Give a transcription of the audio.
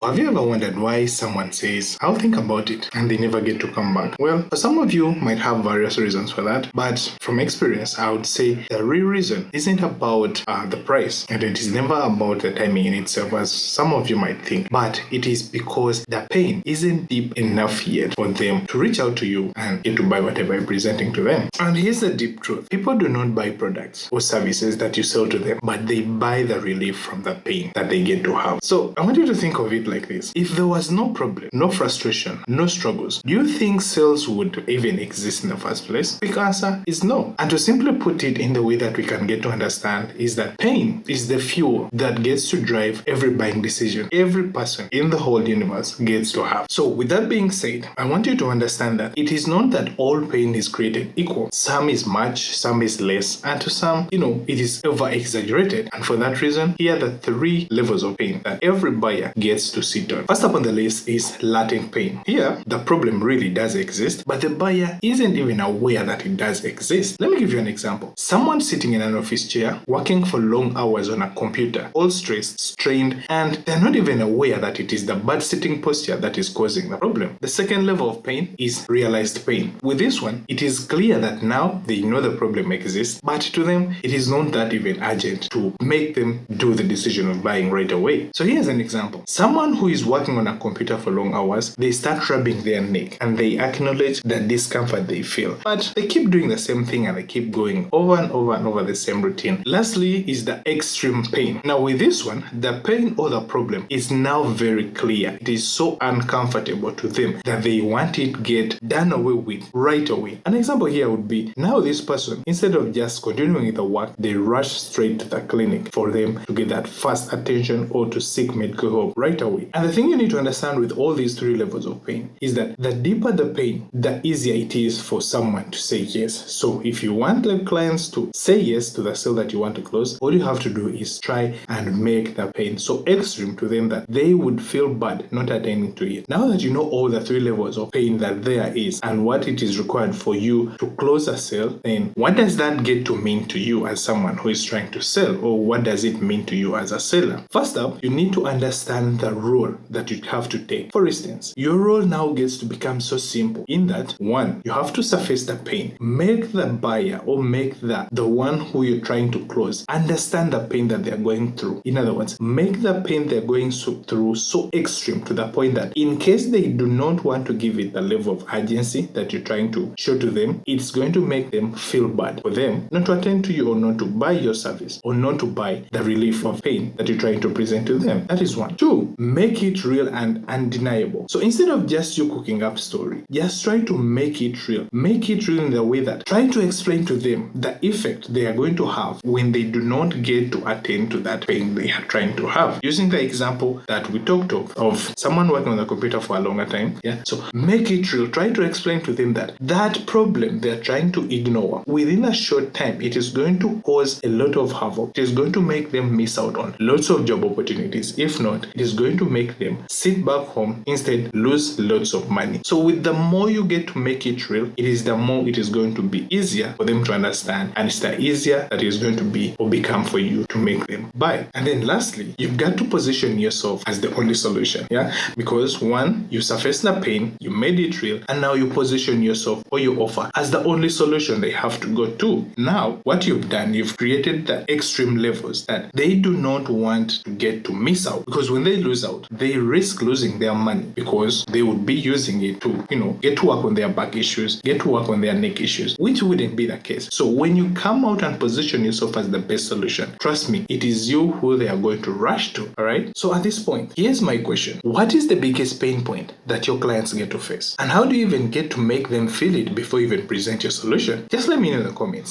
Have you ever wondered why someone says, "I'll think about it," and they never get to come back? Well, for some of you might have various reasons for that, but from experience, I would say the real reason isn't about the price, and it is never about the timing in itself, as some of you might think, but it is because the pain isn't deep enough yet for them to reach out to you and get to buy whatever you're presenting to them. And here's the deep truth. People do not buy products or services that you sell to them, but they buy the relief from the pain that they get to have. So I want you to think of it like this. If there was no problem, no frustration, no struggles, do you think sales would even exist in the first place? The quick answer is no. And to simply put it in the way that we can get to understand is that pain is the fuel that gets to drive every buying decision every person in the whole universe gets to have. So with that being said, I want you to understand that it is not that all pain is created equal. Some is much, some is less, and to some, it is over exaggerated. And for that reason, here are the 3 levels of pain that every buyer gets to sit on. First up on the list is latent pain. Here, the problem really does exist, but the buyer isn't even aware that it does exist. Let me give you an example. Someone sitting in an office chair, working for long hours on a computer, all stressed, strained, and they're not even aware that it is the bad sitting posture that is causing the problem. The second level of pain is realized pain. With this one, it is clear that now they know the problem exists, but to them, it is not that even urgent to make them do the decision of buying right away. So here's an example. Someone who is working on a computer for long hours, they start rubbing their neck and they acknowledge the discomfort they feel. But they keep doing the same thing and they keep going over and over and over the same routine. Lastly is the extreme pain. Now with this one, the pain or the problem is now very clear. It is so uncomfortable to them that they want it get done away with right away. An example here would be, now this person, instead of just continuing with the work, they rush straight to the clinic for them to get that fast attention or to seek medical help right away. And the thing you need to understand with all these 3 levels of pain is that the deeper the pain, the easier it is for someone to say yes. So if you want the clients to say yes to the sale that you want to close, all you have to do is try and make the pain so extreme to them that they would feel bad not attending to it. Now that you know all the 3 levels of pain that there is and what it is required for you to close a sale, then what does that get to mean to you as someone who is trying to sell, or what does it mean to you as a seller? First up, you need to understand the role that you have to take. For instance, your role now gets to become so simple in that, 1, you have to surface the pain, make the buyer or make the one who you're trying to close understand the pain that they're going through. In other words, make the pain they're going through so extreme to the point that in case they do not want to give it the level of urgency that you're trying to show to them, it's going to make them feel bad for them not to attend to you or not to buy your service or not to buy the relief of pain that you're trying to present to them. That is 1. 2, make it real and undeniable. So instead of just you cooking up story, just try to make it real. Make it real in the way that try to explain to them the effect they are going to have when they do not get to attend to that pain they are trying to have. Using the example that we talked of someone working on the computer for a longer time. So make it real. Try to explain to them that problem they're trying to ignore, within a short time, it is going to cause a lot of havoc. It is going to make them miss out on lots of job opportunities. If not, it is going to make them sit back home, instead lose lots of money. So with the more you get to make it real, it is the more it is going to be easier for them to understand, and it's the easier that it is going to be or become for you to make them buy. And then lastly, you've got to position yourself as the only solution. Because 1, you surface the pain, you made it real, and now you position yourself or your offer as the only solution they have to go to. Now, what you've done, you've created the extreme levels that they do not want to get to miss out, because when they lose out, they risk losing their money because they would be using it to, get to work on their back issues, get to work on their neck issues, which wouldn't be the case. So when you come out and position yourself as the best solution, trust me, it is you who they are going to rush to. All right. So at this point, here's my question. What is the biggest pain point that your clients get to face? And how do you even get to make them feel it before you even present your solution? Just let me know in the comments.